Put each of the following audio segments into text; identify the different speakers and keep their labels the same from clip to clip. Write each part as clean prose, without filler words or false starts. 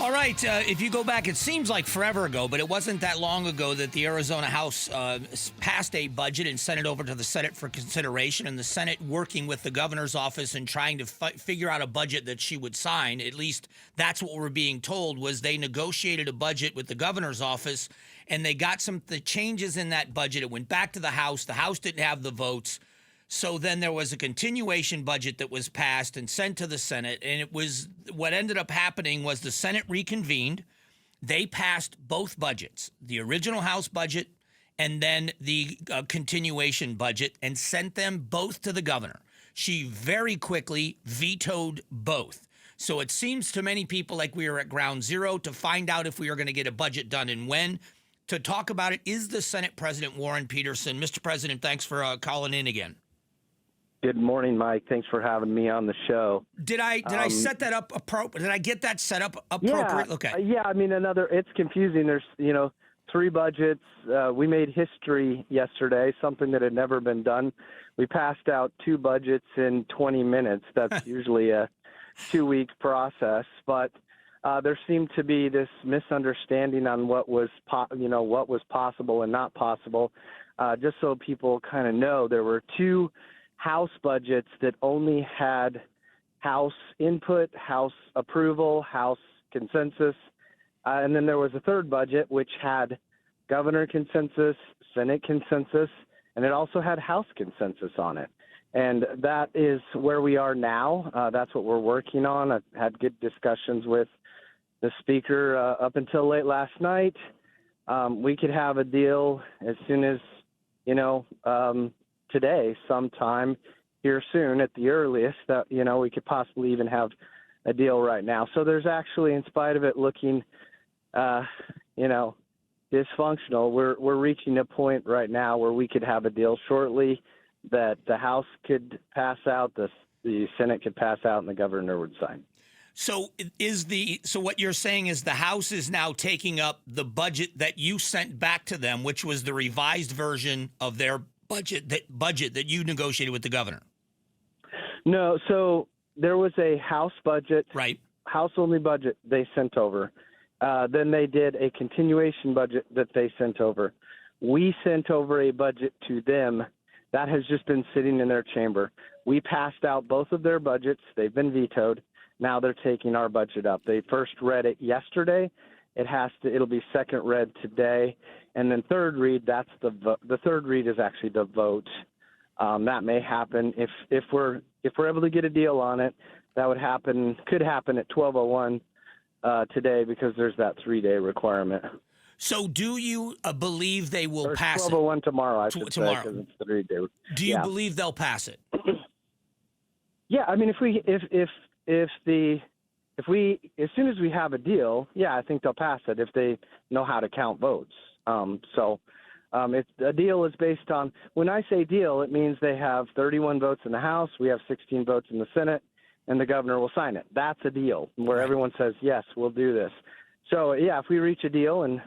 Speaker 1: All right, if you go back, it seems like forever ago, but it wasn't that long ago that the Arizona House passed a budget and sent it over to the Senate for consideration, and the Senate working with the governor's office and trying to figure out a budget that she would sign. At least that's what we're being told, was they negotiated a budget with the governor's office, and they got the changes in that budget. It went back to the House. The House didn't have the votes. So then there was a continuation budget that was passed and sent to the Senate, and it was what ended up happening was the Senate reconvened. They passed both budgets, the original House budget and then the continuation budget, and sent them both to the governor. She very quickly vetoed both. So it seems to many people like we are at ground zero to find out if we are going to get a budget done and when. To talk about it is the Senate President Warren Petersen. Mr. President, thanks for calling in again.
Speaker 2: Good morning, Mike. Thanks for having me on the show.
Speaker 1: Did I set that up appropriate? Did I get that set up appropriate?
Speaker 2: Yeah,
Speaker 1: okay.
Speaker 2: Yeah, I mean, it's confusing. There's, three budgets. We made history yesterday, something that had never been done. We passed out two budgets in 20 minutes. That's usually a 2-week process, but there seemed to be this misunderstanding on what was possible and not possible. Just so people kind of know, there were two House budgets that only had House input, House approval, House consensus. And then there was a third budget which had governor consensus, Senate consensus, and it also had House consensus on it. And that is where we are now. That's what we're working on. I've had good discussions with the Speaker up until late last night. We could have a deal as soon as, today, sometime here soon at the earliest, that, we could possibly even have a deal right now. So there's actually, in spite of it looking, dysfunctional, we're reaching a point right now where we could have a deal shortly that the House could pass out, the Senate could pass out, and the governor would sign.
Speaker 1: So what you're saying is the House is now taking up the budget that you sent back to them, which was the revised version of their budget that you negotiated with the governor.
Speaker 2: No, so there was a House budget,
Speaker 1: right?
Speaker 2: House-only budget they sent over. Then they did a continuation budget that they sent over. We sent over a budget to them that has just been sitting in their chamber. We passed out both of their budgets. They've been vetoed. Now they're taking our budget up. They first read it yesterday. It'll be second read today, and then third read. That's the third read is actually the vote. That may happen if we're able to get a deal on it. That could happen at 12:01 today, because there's that 3-day requirement.
Speaker 1: So do you believe they will pass it?
Speaker 2: 12:01 tomorrow, I should say, because it's the 3-day.
Speaker 1: Do you believe they'll pass it?
Speaker 2: Yeah, I mean, as soon as we have a deal, yeah, I think they'll pass it if they know how to count votes. If a deal is based on, when I say deal, it means they have 31 votes in the House, we have 16 votes in the Senate, and the governor will sign it. That's a deal where everyone says, yes, we'll do this. So, yeah, if we reach a deal and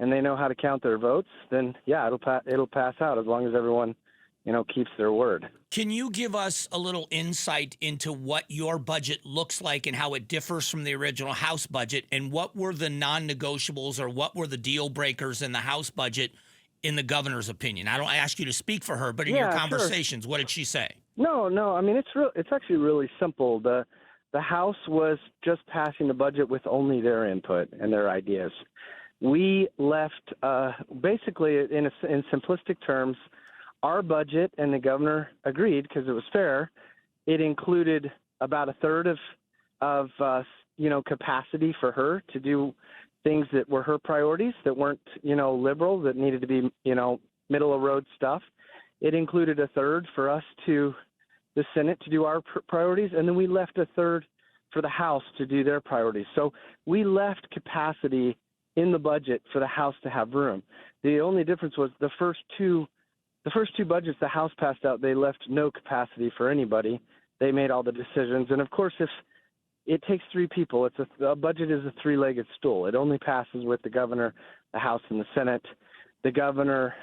Speaker 2: they know how to count their votes, then, yeah, it'll pass out as long as everyone, keeps their word.
Speaker 1: Can you give us a little insight into what your budget looks like and how it differs from the original House budget, and what were the non-negotiables or what were the deal breakers in the House budget in the governor's opinion? I don't ask you to speak for her, but in your conversations, What did she say?
Speaker 2: No. I mean, it's actually really simple. The House was just passing the budget with only their input and their ideas. We left, basically, in simplistic terms, our budget, and the governor agreed because it was fair. It included about a third of capacity for her to do things that were her priorities, that weren't, liberal, that needed to be, middle of road stuff. It included a third for us the Senate to do our priorities, and then we left a third for the House to do their priorities. So we left capacity in the budget for the House to have room. The only difference was the first two budgets the House passed out, they left no capacity for anybody. They made all the decisions. And, of course, if it takes three people, a budget is a three-legged stool. It only passes with the governor, the House, and the Senate. The governor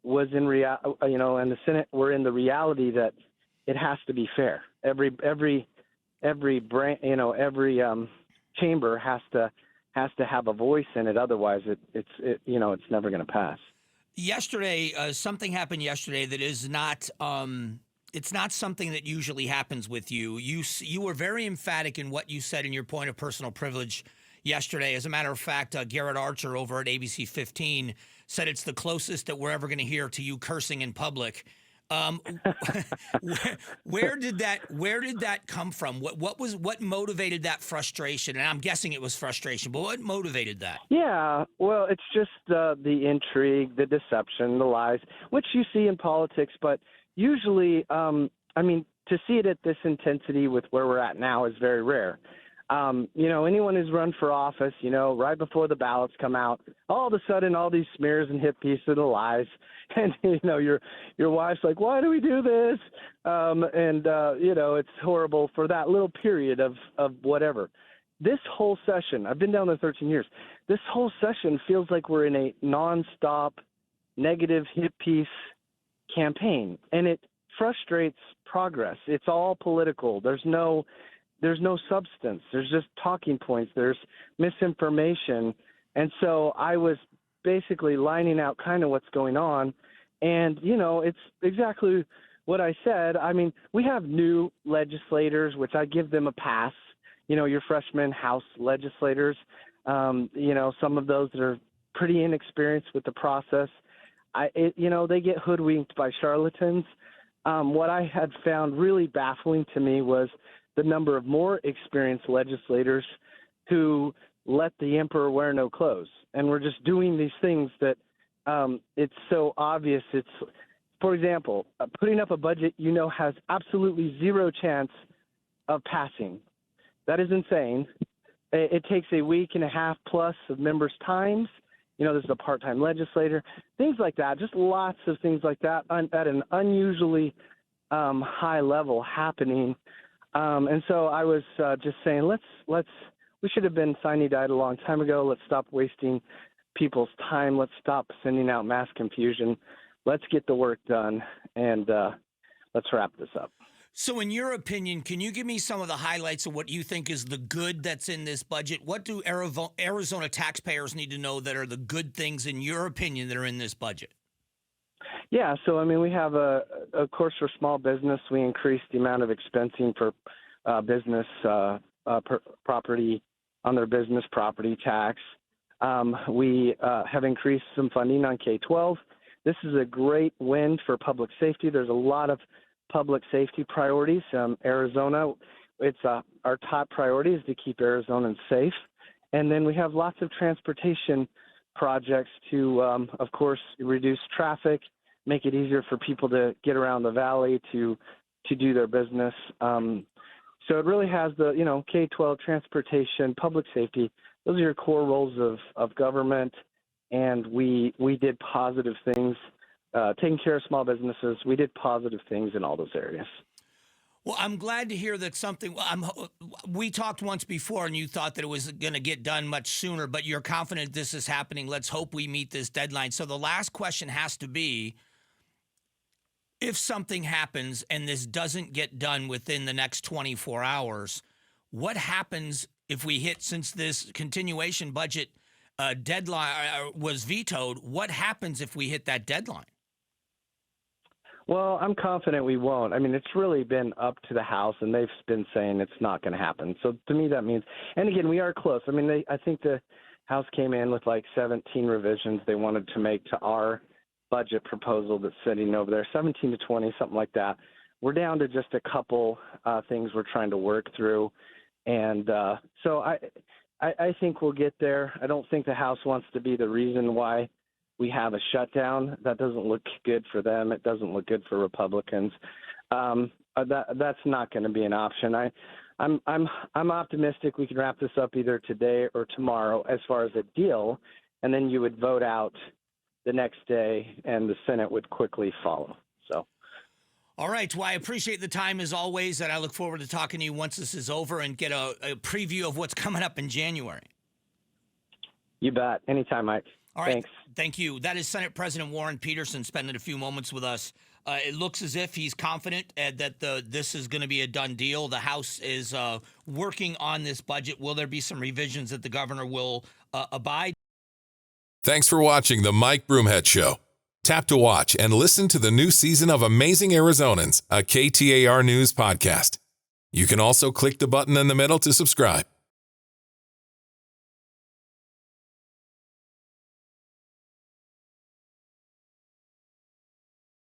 Speaker 2: was and the Senate were in the reality that it has to be fair. Every chamber has to have a voice in it. Otherwise, it's never going to pass.
Speaker 1: Yesterday, something happened yesterday that is not. It's not something that usually happens with you. You were very emphatic in what you said in your point of personal privilege yesterday. As a matter of fact, Garrett Archer over at ABC 15 said it's the closest that we're ever going to hear to you cursing in public. Where did that come from? What motivated that frustration? And I'm guessing it was frustration, but what motivated that?
Speaker 2: Yeah, well, it's just the intrigue, the deception, the lies, which you see in politics, but usually, to see it at this intensity with where we're at now is very rare. Anyone who's run for office, right before the ballots come out, all of a sudden, all these smears and hit pieces of the lies, and your wife's like, "Why do we do this?" It's horrible for that little period of whatever. This whole session, I've been down there 13 years. This whole session feels like we're in a nonstop negative hit piece campaign, and it frustrates progress. It's all political. There's no substance. There's just talking points. There's misinformation. And so I was basically lining out kind of what's going on. And, it's exactly what I said. I mean, we have new legislators, which I give them a pass. Your freshman House legislators, some of those that are pretty inexperienced with the process. They get hoodwinked by charlatans. What I had found really baffling to me was the number of more experienced legislators who let the emperor wear no clothes. And we're just doing these things that it's so obvious. It's, for example, putting up a budget has absolutely zero chance of passing. That is insane. It takes a week and a half plus of members' times. There's a part-time legislator, things like that, just lots of things like that at an unusually high level happening. And so I was just saying, we should have been sine-died a long time ago. Let's stop wasting people's time. Let's stop sending out mass confusion. Let's get the work done, and let's wrap this up.
Speaker 1: So in your opinion, can you give me some of the highlights of what you think is the good that's in this budget? What do Arizona taxpayers need to know that are the good things, in your opinion, that are in this budget?
Speaker 2: Yeah, so, we have, of course, for small business, we increased the amount of expensing for business property on their business property tax. We have increased some funding on K-12. This is a great win for public safety. There's a lot of public safety priorities. Arizona, it's our top priority is to keep Arizonans safe. And then we have lots of transportation projects to, of course, reduce traffic, make it easier for people to get around the valley to do their business. So it really has the, K-12, transportation, public safety. Those are your core roles of government. And we did positive things. Taking care of small businesses, we did positive things in all those areas.
Speaker 1: Well, I'm glad to hear that something. We talked once before, and you thought that it was going to get done much sooner, but you're confident this is happening. Let's hope we meet this deadline. So the last question has to be, if something happens and this doesn't get done within the next 24 hours, what happens if we hit, since this continuation budget deadline was vetoed, what happens if we hit that deadline?
Speaker 2: Well, I'm confident we won't. It's really been up to the House, and they've been saying it's not going to happen. So to me, that means, and again, we are close. I think the House came in with like 17 revisions they wanted to make to our budget proposal that's sitting over there, 17 to 20, something like that. We're down to just a couple things we're trying to work through. And so I think we'll get there. I don't think the House wants to be the reason why we have a shutdown. That doesn't look good for them. It doesn't look good for Republicans. That's not going to be an option. I'm optimistic we can wrap this up either today or tomorrow as far as a deal, and then you would vote out the next day, and the Senate would quickly follow. So.
Speaker 1: All right. Well, I appreciate the time as always, and I look forward to talking to you once this is over and get a preview of what's coming up in January.
Speaker 2: You bet. Anytime, Mike.
Speaker 1: All right.
Speaker 2: Thanks.
Speaker 1: Thank you. That is Senate President Warren Petersen spending a few moments with us It looks as if he's confident that this is going to be a done deal. The House is working on this budget. Will there be some revisions that the governor will abide?
Speaker 3: Thanks for watching the Mike Broomhead Show. Tap to watch and listen to the new season of Amazing Arizonans, a KTAR News podcast. You can also click the button in the middle to subscribe.